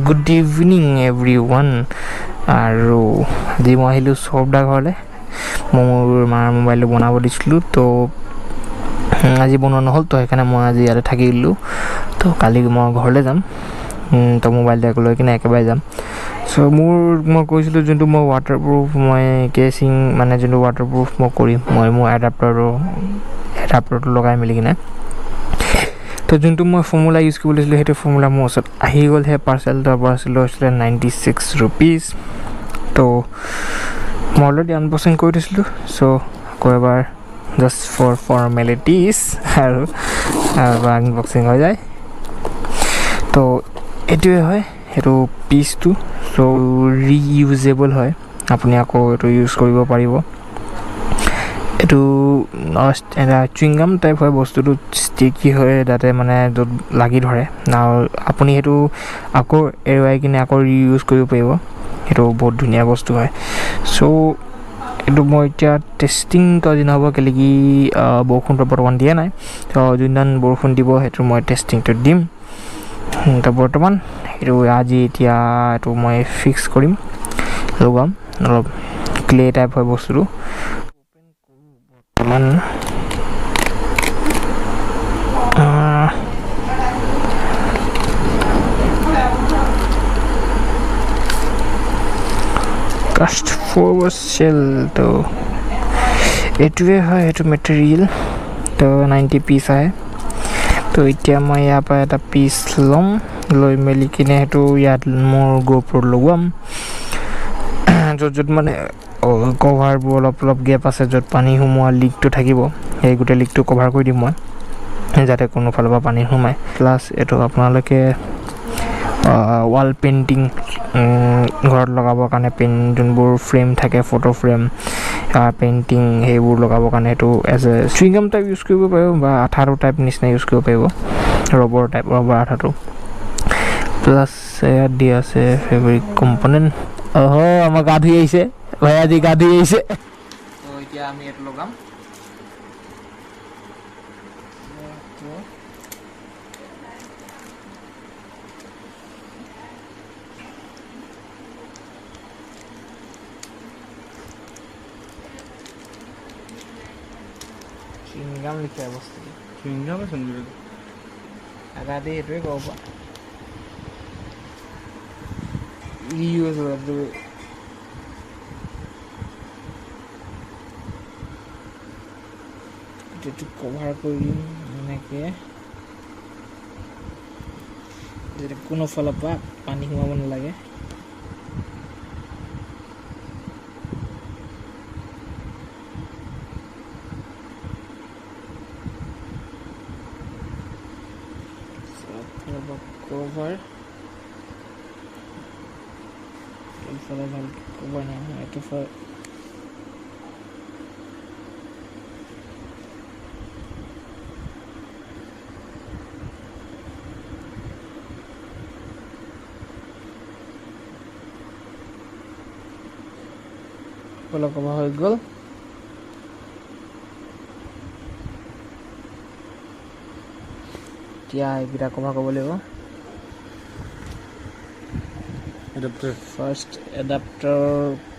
Good evening everyone আৰু আজি মই আহিলোঁ সবদা ঘৰলৈ মোৰ মাৰ মোবাইলটো বনাব দিছিলোঁ তো আজি বনোৱা নহ'ল তো সেইকাৰণে মই আজি ইয়াতে থাকি দিলোঁ তো কালি মই ঘৰলৈ যাম তো মোবাইলটো লৈ কিনে একেবাৰে যাম চ' মই কৈছিলোঁ যোনটো মই ৱাটাৰপ্ৰুফ মই কেচিং মানে যোনটো ৱাটাৰপ্ৰুফ মই কৰিম মই মোৰ এডাপ্টাৰটো লগাই মেলি কিনে তো যোনটো মই ফৰ্মুলা ইউজ কৰিব লৈছিলোঁ সেইটো ফৰ্মুলা মোৰ ওচৰত আহি গ'ল সেই পাৰ্চেলটো লৈছিলে 96 rupees তো মই অলৰেডি আনবক্সিং কৰি দিছিলোঁ চ' আকৌ এবাৰ জাষ্ট ফৰ ফৰ্মেলিটিজ আৰু আনবক্সিং হৈ যায় তো এইটোৱে হয় সেইটো পিচটো চ' ৰিইউজেবল হয় আপুনি আকৌ এইটো ইউজ কৰিব পাৰিব এইটো এটা চুইংগাম টাইপ হয় বস্তুটো ষ্টিকি হয় তাতে মানে য'ত লাগি ধৰে আৰু আপুনি সেইটো আকৌ এৰুৱাই কিনে আকৌ ৰিইউজ কৰিব পাৰিব সেইটো বহুত ধুনীয়া বস্তু হয় চ' এইটো মই এতিয়া টেষ্টিংটো আজি নহ'ব কেলৈ কি বৰষুণটো বৰ্তমান দিয়া নাই তো যোনদিনা বৰষুণ দিব সেইটো মই টেষ্টিংটো দিম তো বৰ্তমান এইটো আজি এতিয়া এইটো মই ফিক্স কৰিম লগাম অলপ ক্লে টাইপ হয় বস্তুটো বৰ্তমান কাষ্ট ফৰৱাৰ্ড চেল তো এইটোৱে হয় এইটো মেটেৰিয়েল তো 90 পিচ আহে তো এতিয়া মই ইয়াৰ পৰা এটা পিচ ল'ম লৈ মেলি কিনে সেইটো ইয়াত মোৰ গোপৰত লগাম য'ত মানে কভাৰবোৰ অলপ গেপ আছে য'ত পানী সোমোৱা লিকটো থাকিব সেই গোটেই লিকটো কভাৰ কৰি দিম মই যাতে কোনো ফালৰ পৰা পানী সোমায় প্লাছ এইটো আপোনালোকে ৱাল পেইণ্টিং ঘৰত লগাবৰ কাৰণে যোনবোৰ ফ্ৰেম থাকে ফটো ফ্ৰেম পেইণ্টিং সেইবোৰ লগাবৰ কাৰণে এইটো as a chewing gum type use কৰিব পাৰিব বা আঠাটো টাইপ নিচিনা ইউজ কৰিব পাৰিব ৰবৰ আঠাটো প্লাছ ইয়াত দি আছে ফেব্ৰিক কম্পনেণ্ট আমাৰ গা ধুই আহিছে ভাই আজি গা ধুই আহিছে তো এতিয়া আমি এইটো লগাম চুইংগাম লিখা বস্তুটো চুইংগাম আগা দি সেইটোৱে ক'ব পৰা ৰিইউজেবল এইটো কভাৰ কৰি দিম এনেকৈ যাতে কোনো ফালৰ পৰা পানী সোমাব নালাগে কভাৰ এইফালে ভালকৈ কভাৰ নহয় এইটো অলপ কভাৰ হৈ গ'ল এতিয়া এইকেইটা কভাৰ কৰিব লাগিব ফাৰ্ষ্ট এডাপ্টাৰ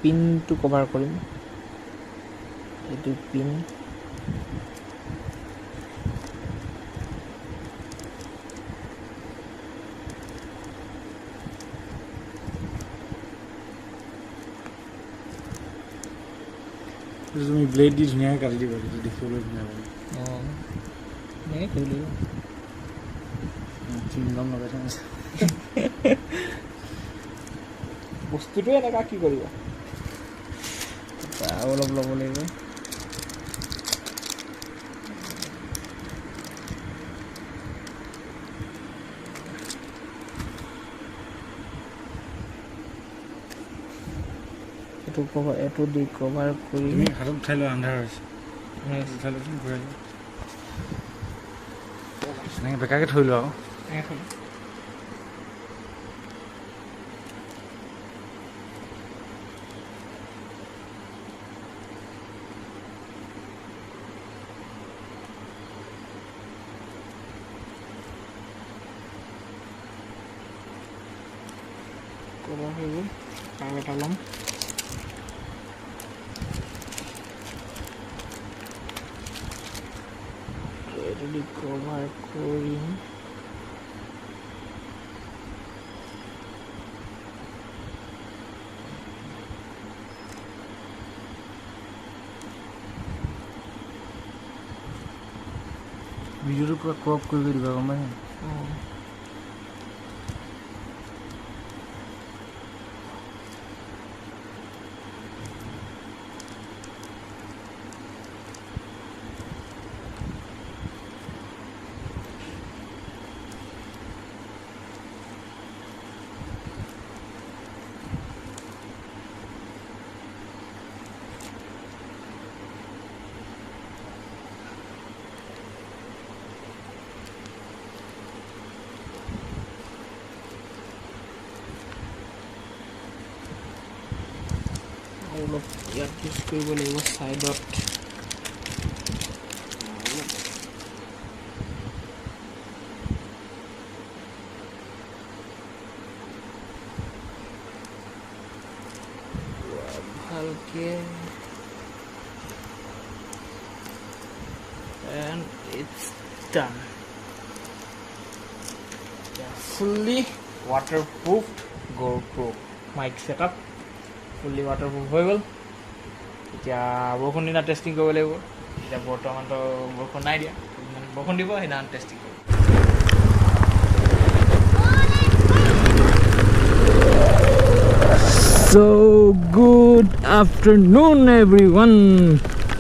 পিনটো কভাৰ কৰিম এইটো পিন তুমি ব্লেড দি ধুনীয়াকৈ কাটি দিবা দেখিবলৈ ধুনীয়া পাবি এনেকৈ কৰি লাগিব চুইংগাম লগাই থৈ বস্তুটোৱে এনেকুৱা কি কৰিব আৰু অলপ ল'ব লাগিব এইটো দি কভাৰ কৰি তুমি হাতত উঠাই লোৱা আন্ধাৰ হৈছে উঠাই লৈ ঘূৰাই লোৱা এনেকৈ বেকাকৈ থৈ লোৱা আকৌ কভাৰ হৈ গ'ল আৰু এটা ল'ম এইটো দি কভাৰ কৰিম ভিডিঅ'টো পুৰা ক্ৰপ কৰি দিবা গম পাইছা অলপ ইয়াত ইউজ কৰিব লাগিব ছাইডত ভালকে and it's done fully waterproofed GoPro mic setup fully waterproof হৈ গ'ল এতিয়া বৰষুণ দিনা টেষ্টিং কৰিব লাগিব এতিয়া বৰ্তমানতো বৰষুণ নাই দিয়া বৰষুণ দিব সেইদিনা টেষ্টিং কৰিব So good afternoon everyone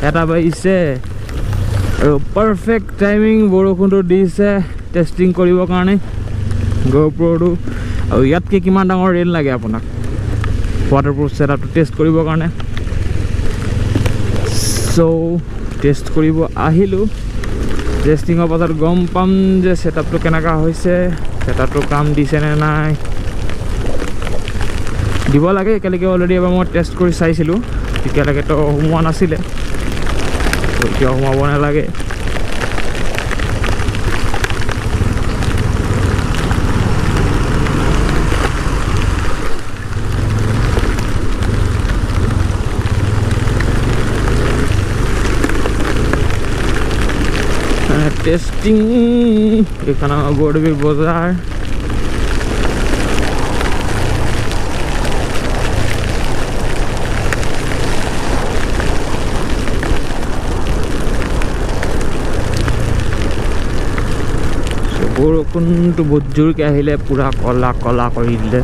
এটা বাজিছে আৰু পাৰফেক্ট টাইমিং বৰষুণটো দিছে টেষ্টিং কৰিবৰ কাৰণে GoProটো আৰু ইয়াতকৈ কিমান ডাঙৰ ৰেল লাগে আপোনাক waterproof setup to test koribo karone so test koribo ahilu testing opasar gom pam je setup to kenaka hoise setup to kam dise na nai dibo lage ekaleke already aba mo test kori saisilu tikia lage to humwa nasile to kiya humwa bona lage testing এখানে বড়বীর বাজার বৰষুণটো বহুত জোৰকৈ আহিলে পুৰা কলা কলা কৰি দিলে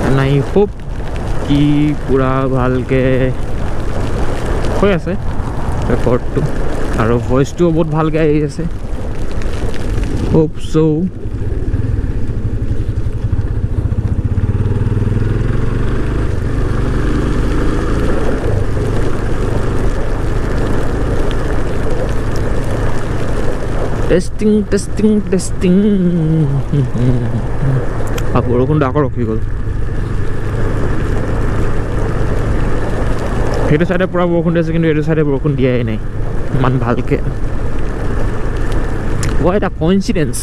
and I hope কি পুৰা ভালকে হৈ আছে ৰেকৰ্ডটো আৰু ভয়েসটো বহুত ভালকে আহি আছে hope so testing বৰষুণটো আকৌ ৰখি গ'ল সেইটো সাইডে পুৰা বৰষুণ দিছে কিন্তু এইটো সাইডে বৰষুণ দিয়াই নাই ইমান ভালকে what a coincidence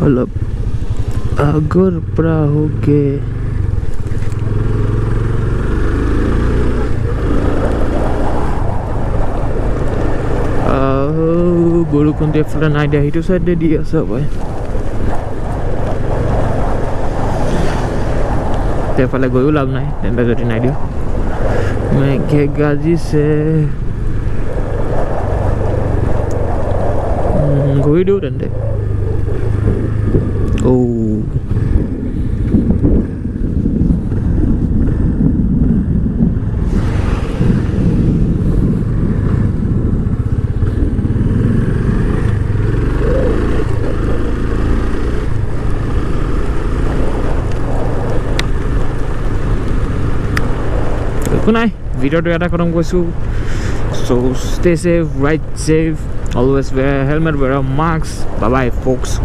অলপ আগৰ পৰা হোকে বৰষুণটো এফালে নাই দিয়া সেইটো চাইডে দি আছে ভাই এফালে গৈও লাভ নাই তেন্তে যদি নাই দিওঁ মেঘে গাজিছে ঘূৰি দিওঁ তেন্তে একো নাই ভিডিঅ'টো এটা খতম কৰিছোঁ So stay safe, ride safe, always wear a helmet, wear a mask. Bye bye folks.